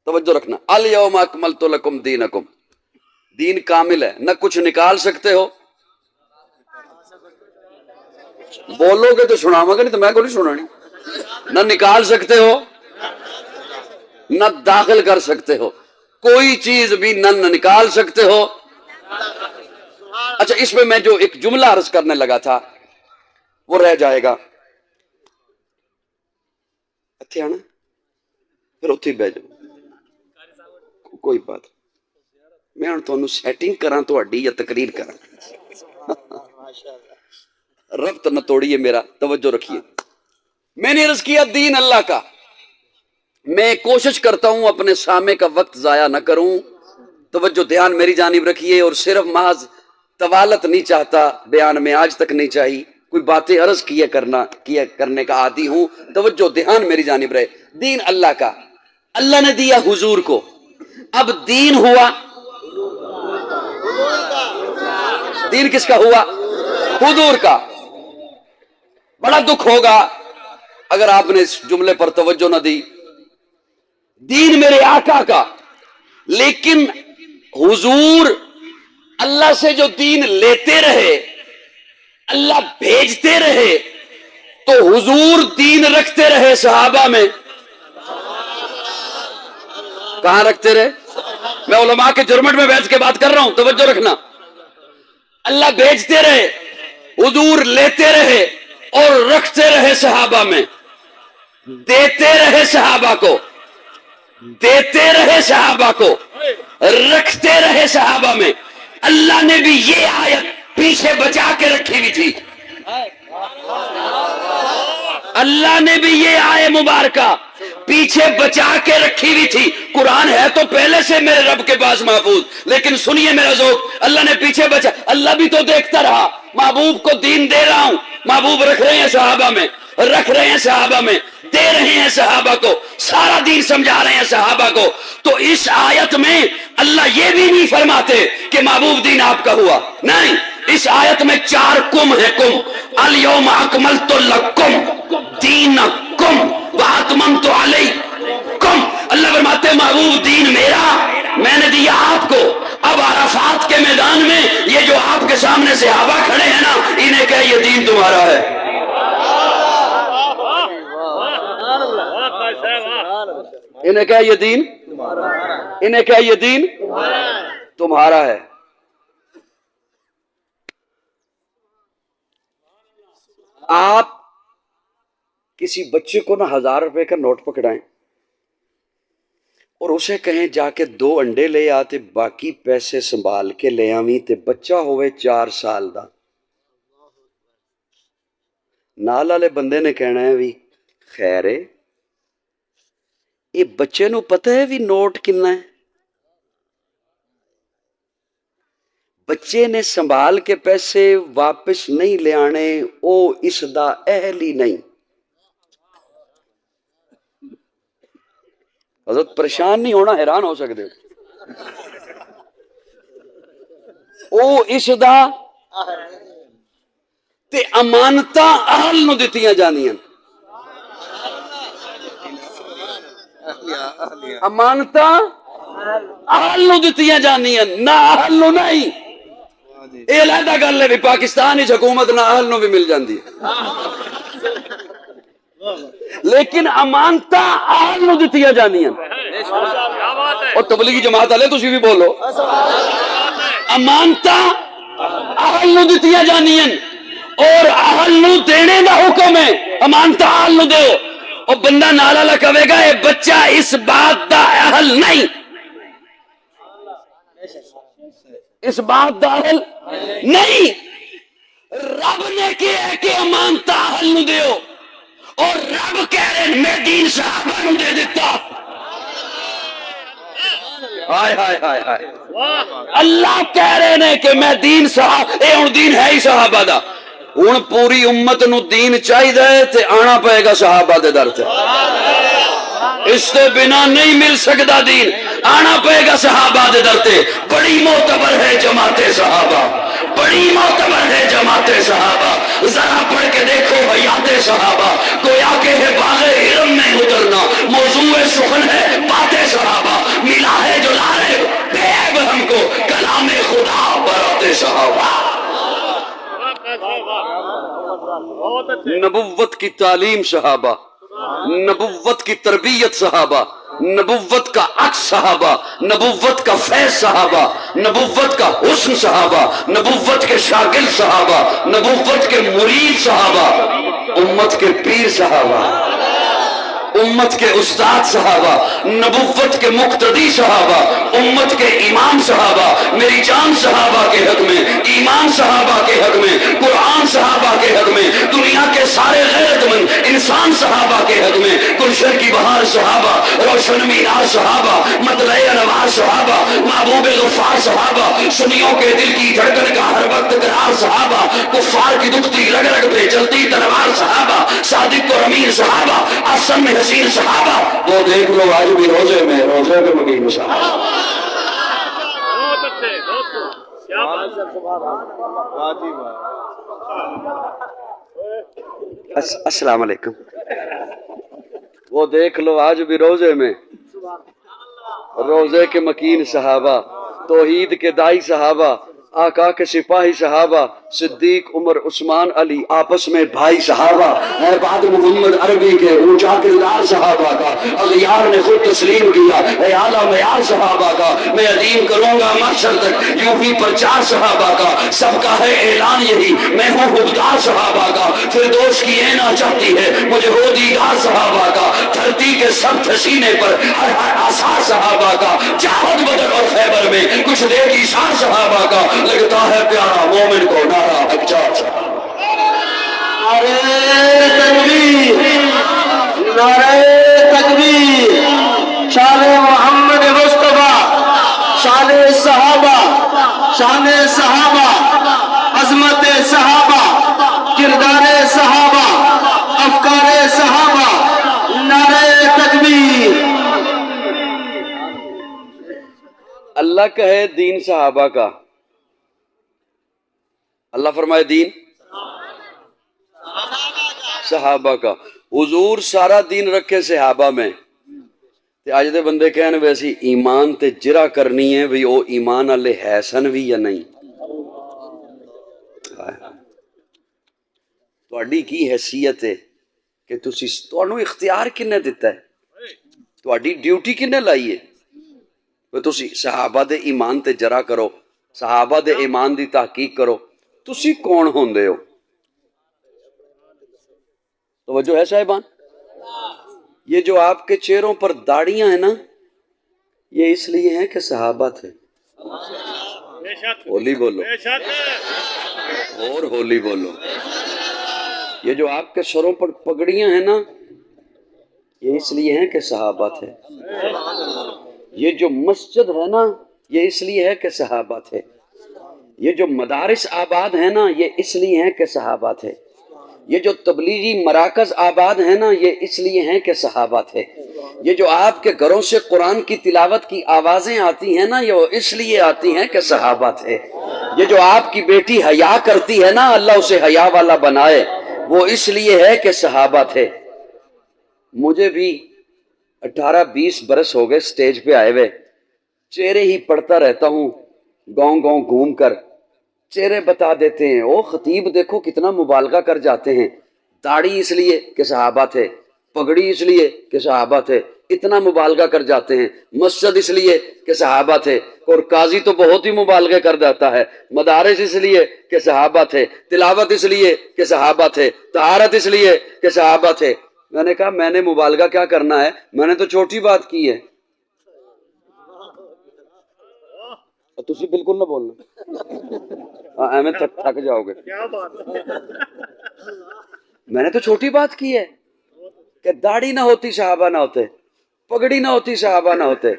توجہ رکھنا، الیوم اکملت لکم دینکم، دین کامل ہے، نہ کچھ نکال سکتے ہو، بولو گے تو سناواں گا، نہیں تو میں کو نہیں سنانی، نہ نکال سکتے ہو نہ داخل کر سکتے ہو، کوئی چیز بھی نہ نکال سکتے ہو۔ اچھا اس میں میں جو ایک جملہ عرض کرنے لگا تھا وہ رہ جائے گا، اتھے آنا پھر اتھے بہ جاؤ، کوئی بات میں ہن تانوں سیٹنگ کراں تہاڈی یا تقریر کراں، ربط نہ توڑیے میرا، توجہ رکھیے۔ میں نے عرض کیا دین اللہ کا، میں کوشش کرتا ہوں اپنے سامع کا وقت ضائع نہ کروں، توجہ دھیان میری جانب رکھیے، اور صرف محض طوالت نہیں چاہتا بیان میں، آج تک نہیں چاہی، کوئی باتیں عرض کیا کرنے کا عادی ہوں، توجہ دھیان میری جانب رہے۔ دین اللہ کا، اللہ نے دیا حضور کو، اب دین ہوا، دین کس کا ہوا؟ حضور کا۔ بڑا دکھ ہوگا اگر آپ نے اس جملے پر توجہ نہ دی، دین میرے آقا کا، لیکن حضور اللہ سے جو دین لیتے رہے، اللہ بھیجتے رہے، تو حضور دین رکھتے رہے صحابہ میں، کہاں رکھتے رہے؟ میں علماء کے جرمٹ میں بیٹھ کے بات کر رہا ہوں، توجہ رکھنا۔ اللہ بھیجتے رہے، حضور لیتے رہے اور رکھتے رہے صحابہ میں، دیتے رہے صحابہ کو، دیتے رہے صحابہ کو، رکھتے رہے صحابہ میں۔ اللہ نے بھی یہ آیت پیچھے بچا کے رکھی ہوئی تھی، اللہ نے بھی یہ آیت مبارکہ پیچھے بچا کے رکھی ہوئی تھی۔ قرآن ہے تو پہلے سے میرے رب کے پاس محفوظ، لیکن سنیے میرا ذوق، اللہ نے پیچھے بچا، اللہ بھی تو دیکھتا رہا، محبوب کو دین دے رہا ہوں، محبوب رکھ رہے ہیں صحابہ میں، رکھ رہے ہیں صحابہ میں، دے رہے ہیں صحابہ کو، سارا دین سمجھا رہے ہیں صحابہ کو۔ تو اس آیت میں اللہ یہ بھی نہیں فرماتے کہ محبوب دین آپ کا ہوا، نہیں، اس آیت میں 4 کم ہے، کم، الیوم اکملت لکم دینکم واتممت علیکم۔ اللہ فرماتے ہیں محبوب دین میرا، میں نے دیا آپ کو۔ اب عرفات کے میدان میں یہ جو آپ کے سامنے صحابہ کھڑے ہیں نا، انہیں کہ یہ دین تمہارا ہے، انہیں کہا یہ دین، انہیں کہا یہ دین تمہارا ہے۔ آپ کسی بچے کو نا 1000 روپے کا نوٹ پکڑائیں اور اسے کہیں جا کے 2 انڈے لے آتے، باقی پیسے سنبھال کے لے آویں، تے بچہ ہوئے 4 سال دا، نال والے بندے نے کہنا ہے بھی خیر ہے، یہ بچے نو پتہ ہے بھی نوٹ کنا ہے، بچے نے سنبھال کے پیسے واپس نہیں لے آنے، او اس دا اہل ہی نہیں۔ حضرت پریشان نہیں ہونا، حیران ہو سکتے او اس دا تے امانتاں اہل نو دتیاں جانیاں، امانتاں اہل نو دتیاں جانیاں، نہ اہل نو نہیں۔ یہ علیحدہ گل ہے بھی پاکستان ہی حکومت نہ اہل نو بھی مل جاندی ہے، لیکن امانتاں اہل نو دتیاں جانیاں۔ اور تبلیغی جماعت والے تسی بھی بولو، امانتاں اہل نو دتیاں جانیاں، اور اہل نو دینے دا حکم ہے، امانتاں اہل نو دیو۔ اور بندہ نالا لکھوے گا اے بچہ اس بات دا اہل نہیں، اس بات دا اہل نہیں۔ رب نے کہا ہے کہ امانتاں اہل نو دیو، اور رب کہہ رہے ہیں میں دین صحابہ نو دے دیتا۔ ہائے ہائے ہائے ہائے، اللہ کہہ رہے ہیں کہ میں دین صحابہ، اے ہن دین ہے ہی صحابہ دا، ہن پوری امت نو دین چاہیے تے آنا پائے گا صحابہ دے در تے، اس کے بنا نہیں مل سکتا دین، آنا پائے گا صحابہ دے در تے۔ بڑی معتبر ہے جماعت صحابہ، بڑی معتبر ہے جماعت صحابہ، ذرا پڑھ کے دیکھو حیات صحابہ، گویا کہ ہے باغ حرم میں اترنا، موضوع سخن ہے باتیں صحابہ، نبوت کی تعلیم صحابہ، نبوت کی تربیت صحابہ، نبوت کا عکس صحابہ، نبوت کا فیض صحابہ، نبوت کا حسن صحابہ، نبوت کے شاگرد صحابہ، نبوت کے مرید صحابہ، امت کے پیر صحابہ، امت کے استاد صحابہ، نبوت کے مقتدی صحابہ، امت کے امام صحابہ، میری جان صحابہ کے حق میں، ایمان صحابہ کے حق میں، قرآن صحابہ کے حق میں، دنیا کے سارے غیرت مند انسان صحابہ کے حق میں، گلشن کی بہار صحابہ، روشن مینار صحابہ، مطلع انوار صحابہ، محبوب غفار صحابہ، سنیوں کے دل کی دھڑکن کا ہر وقت قرار صحابہ، کفار کی دکھتی رگ رگ پہ چلتی تلوار صحابہ، صادق اور امین صحابہ، آسن میں حسین صحابہ، وہ دیکھ لو آج بھی روزے میں، روزے کے مقیم صحابہ۔ بہت اچھے، بہت خوب، کیا بات۔ السلام علیکم۔ وہ دیکھ لو آج بھی روزے میں، روزے کے مکین صحابہ، توحید کے دائی صحابہ، آقا کے سپاہی صحابہ، صدیق عمر عثمان علی آپس میں بھائی صحابہ، اے بعد محمد عربی کے اونچا کردار صحابہ کا، اغیار نے خود تسلیم کیا، اے اعلیٰ معیار صحابہ کا، میں عظیم کروں گا محشر تک یوں ہی پرچار صحابہ کا، سب کا ہے اعلان یہی میں ہوں حقدار صحابہ کا، فردوس کی اینا چاہتی ہے مجھے ہو دیدار صحابہ کا، دھرتی کے سب سینے پر ہر ہر آثار صحابہ کا، چاہت بدر اور خیبر میں کچھ دیکھی شان صحابہ کا، لگتا ہے پیارا مومن کو نعرہ اکچار صحابہ۔ نعرہ تکبیر، نعرہ تکبیر، شان محمد مصطفیٰ، شان صحابہ، شان صحابہ، عظمت صحابہ، کردار صحابہ، افکار صحابہ، نعرہ تکبیر۔ اللہ کا ہے دین صحابہ کا، اللہ فرمائے دین صحابہ کا، حضور سارا دین رکھے صحابہ میں تے اج دے بندے کہن ویسی ایمان تے جرا کرنی ہے بھی او ایمان والے ہے سن بھی یا نہیں۔ تہاڈی کی حیثیت ہے کہ تسی تانوں اختیار کنے دتا ہے، تہاڈی ڈیوٹی کنے لائی ہے کہ تسی صحابہ دے ایمان تے جرا کرو، صحابہ دے ایمان دی تحقیق کرو۔ تسی کون ہوندے ہو؟ توجہ ہے صاحبان؟ یہ جو آپ کے چہروں پر داڑیاں ہیں نا، یہ اس لیے ہیں کہ صحابہ تھے۔ ہولی بولو اور ہولی بولو۔ یہ جو آپ کے سروں پر پگڑیاں ہیں نا، یہ اس لیے ہیں کہ صحابہ تھے۔ یہ جو مسجد ہے نا، یہ اس لیے ہے کہ صحابہ تھے۔ یہ جو مدارس آباد ہیں نا، یہ اس لیے ہیں کہ صحابہ تھے۔ یہ جو تبلیغی مراکز آباد ہیں نا، یہ اس لیے ہیں کہ صحابہ تھے۔ یہ جو آپ کے گھروں سے قرآن کی تلاوت کی آوازیں آتی ہیں نا، یہ اس لیے آتی ہیں کہ صحابہ تھے۔ یہ جو آپ کی بیٹی حیا کرتی ہے نا، اللہ اسے حیا والا بنائے، وہ اس لیے ہے کہ صحابہ تھے۔ مجھے بھی 18-20 برس ہو گئے سٹیج پہ آئے ہوئے، چہرے ہی پڑھتا رہتا ہوں، گاؤں گاؤں گھوم کر چہرے بتا دیتے ہیں۔ او خطیب دیکھو کتنا مبالغہ کر جاتے ہیں، داڑھی اس لیے کہ صحابہ تھے، پگڑی اس لیے کہ صحابہ تھے، اتنا مبالغہ کر جاتے ہیں، مسجد اس لیے کہ صحابہ تھے، اور قاضی تو بہت ہی مبالغے کر جاتا ہے، مدارس اس لیے کہ صحابہ تھے، تلاوت اس لیے کہ صحابہ تھے، طہارت اس لیے کہ صحابہ تھے۔ میں نے کہا میں نے مبالغہ کیا کرنا ہے، میں نے تو چھوٹی بات کی ہے۔ تسی بالکل نہ بولنا، ایویں تھک جاؤ گے۔ میں نے تو چھوٹی بات کی ہے کہ داڑھی نہ ہوتی صحابہ نہ ہوتے، پگڑی نہ ہوتی صحابہ نہ ہوتے،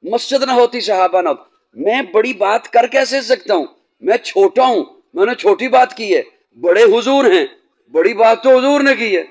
مسجد نہ ہوتی صحابہ نہ ہوتے۔ میں بڑی بات کر کیسے سکتا ہوں؟ میں چھوٹا ہوں، میں نے چھوٹی بات کی ہے۔ بڑے حضور ہیں، بڑی بات تو حضور نے کی ہے،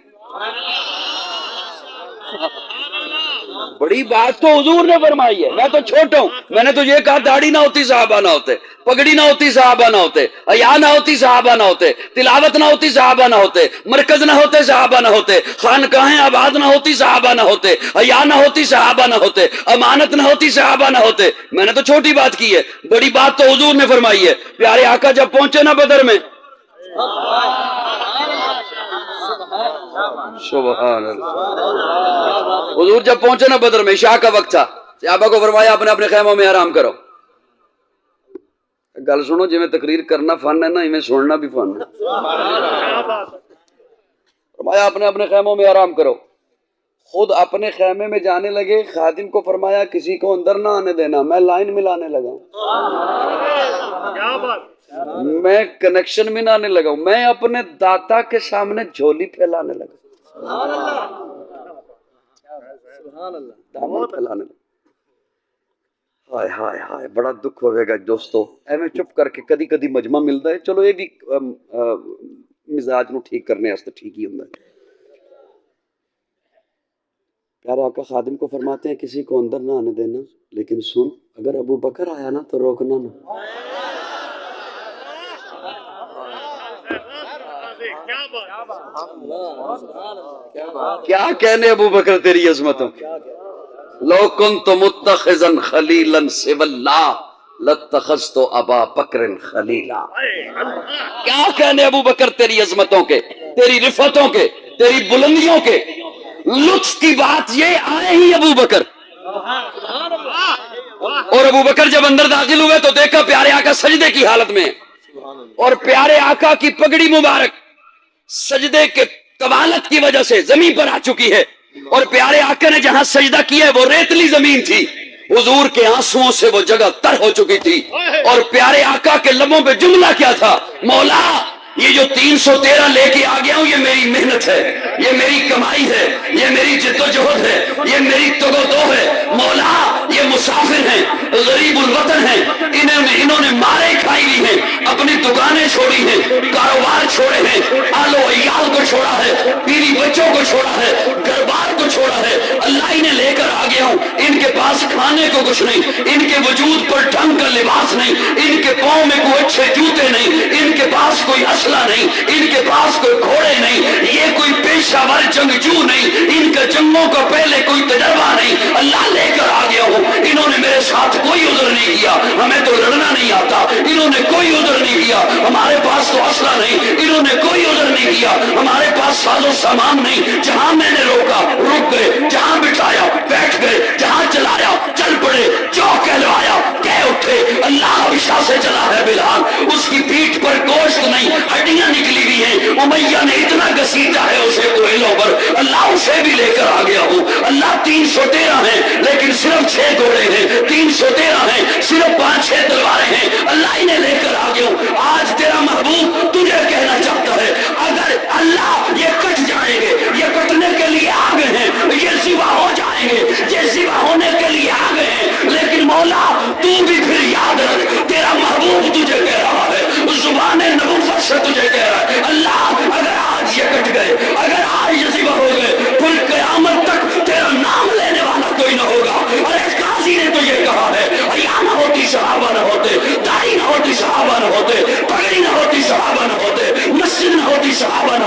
بڑی بات تو حضور نے فرمائی ہے۔ میں تو چھوٹا ہوں، میں نے تو یہ کہا داڑھی نہ ہوتی صحابہ نہ ہوتے، پگڑی نہ ہوتی صحابہ نہ ہوتے، حیا نہ ہوتی صحابہ نہ ہوتے، تلاوت نہ ہوتی صحابہ نہ ہوتے، مرکز نہ ہوتے صحابہ نہ ہوتے، خانقاہیں آباد نہ ہوتی صحابہ نہ ہوتے، حیا نہ ہوتی صحابہ نہ ہوتے، امانت نہ ہوتی صحابہ نہ ہوتے۔ میں نے تو چھوٹی بات کی ہے، بڑی بات تو حضور نے فرمائی ہے۔ پیارے آقا جب پہنچے نا بدر میں، سبحان اللہ. حضور جب پہنچے نا بدر میں عشاء کا وقت تھا, صحابہ کو فرمایا اپنے اپنے خیموں میں آرام کرو. گل سنو, جی میں تقریر کرنا فن ہے نا, میں سننا بھی فن ہے. فرمایا اپنے اپنے خیموں میں آرام کرو. خود اپنے خیمے میں جانے لگے. خادم کو فرمایا کسی کو اندر نہ آنے دینا, میں لائن ملانے لگا ہوں, میں کنیکشن میں نہ آنے لگا ہوں, میں اپنے داتا کے سامنے جھولی پھیلانے لگا, دامن پھیلانے لگا. ہائے ہائے ہائے, بڑا دکھ ہوئے گا دوستو. ایویں چپ کر کے کدی کدی مجمع ملتا ہے, چلو یہ بھی مزاج نو ٹھیک کرنے واسطے ٹھیک ہی ہوندا ہے. پیارے آقا خادم کو فرماتے ہیں کسی کو اندر نہ آنے دینا, لیکن سن اگر ابو بکر آیا نا تو روکنا نہ. کیا کہنے ابو بکر تیری عظمتوں کی. لو کنت متخذا خلیلا سوی اللہ لاتخذت ابا بکر خلیلا. کیا کہنے ابو بکر تیری عظمتوں کے, تیری رفعتوں کے, تیری بلندیوں کے. لطف کی بات یہ آئے ہی ابو بکر, اور ابو بکر جب اندر داخل ہوئے تو دیکھا پیارے آقا سجدے کی حالت میں, اور پیارے آقا کی پگڑی مبارک سجدے کے طوالت کی وجہ سے زمین پر آ چکی ہے, اور پیارے آقا نے جہاں سجدہ کیا ہے وہ ریتلی زمین تھی. حضور کے آنسوؤں سے وہ جگہ تر ہو چکی تھی, اور پیارے آقا کے لبوں پہ جملہ کیا تھا, مولا یہ جو 313 لے کے آ گیا ہوں یہ میری محنت ہے, یہ میری کمائی ہے, یہ میری جد و جہد ہے, یہ میری تگ و دو ہے. مولا یہ مسافر ہیں, غریب الوطن ہیں, انہوں نے مارے کھائی ہوئی ہیں, اپنی دکانیں چھوڑی ہیں, کاروبار چھوڑے ہیں, آل و عیال کو چھوڑا ہے, بیوی بچوں کو چھوڑا ہے, گھر بار کو چھوڑا ہے. اللہ انہیں لے کر آ گیا ہوں. ان کے پاس کھانے کو کچھ نہیں, ان کے وجود پر ڈھنگ کا لباس نہیں, ان کے پاؤں میں کوئی اچھے جوتے نہیں, ان کے پاس کوئی اسلحہ نہیں, ان کے پاس کوئی گھوڑے نہیں, یہ کوئی پیشہ ور جنگجو نہیں, ان کا جنگوں کا پہلے کوئی تجربہ نہیں. اللہ لے کر آ گیا ہوں. انہوں نے میرے ساتھ کوئی عذر نہیں کیا, ہمیں تو لڑنا نہیں آتا. انہوں نے کوئی عذر نہیں کیا, ہمارے پاس تو اسلحہ نہیں. انہوں نے کوئی عذر نہیں کیا, ہمارے پاس ساز و سامان نہیں. جہاں میں نے روکا رک گئے, جہاں بٹھایا بیٹھ گئے, جہاں چلایا چل پڑے, جو کہلوایا کہہ اٹھے. اللہ ہمیشہ سے چلا ہے بلال, اس کی پیٹھ پر گوشت نہیں ہڈیاں نکلی ہوئی ہیں. امیہ نے اتنا گھسیٹا ہے اسے کوئلوں پر, اللہ اسے بھی لے کر آ گیا ہوں. اللہ 313 ہیں لیکن صرف 6 گھوڑے ہیں, 313 ہیں صرف 5-6 تلواریں ہیں. اللہ انہیں لے کر آ گیا ہوں. آج تیرا محبوب تجھے کہنا چاہتا ہے اگر اللہ یہ کٹ جائیں گے, یہ کٹنے کے لیے آ گئے ہیں, یہ ذبح ہو جائیں گے, یہ ذبح ہونے کے لیے آ گئے ہیں, لیکن مولا تو بھی پھر یاد رکھ تیرا محبوب تجھے کہہ رہا ہے, زبان نبوت سے تجھے کہہ رہا ہے. اللہ اگر آج یہ کٹ گئے, اگر آج یہ ذبح ہو گئے, پھر قیامت تک تیرا نام لینے والا کوئی نہ ہوگا. اور ایک قاضی نے تو یہ کہا ہے, حیا نہ ہوتی صحابہ نہ ہوتے, داڑھی نہ ہوتی صحابہ نہ ہوتے, پگڑی نہ ہوتی صحابہ نہ ہوتے, مسجد نہ ہوتی صحابہ نہ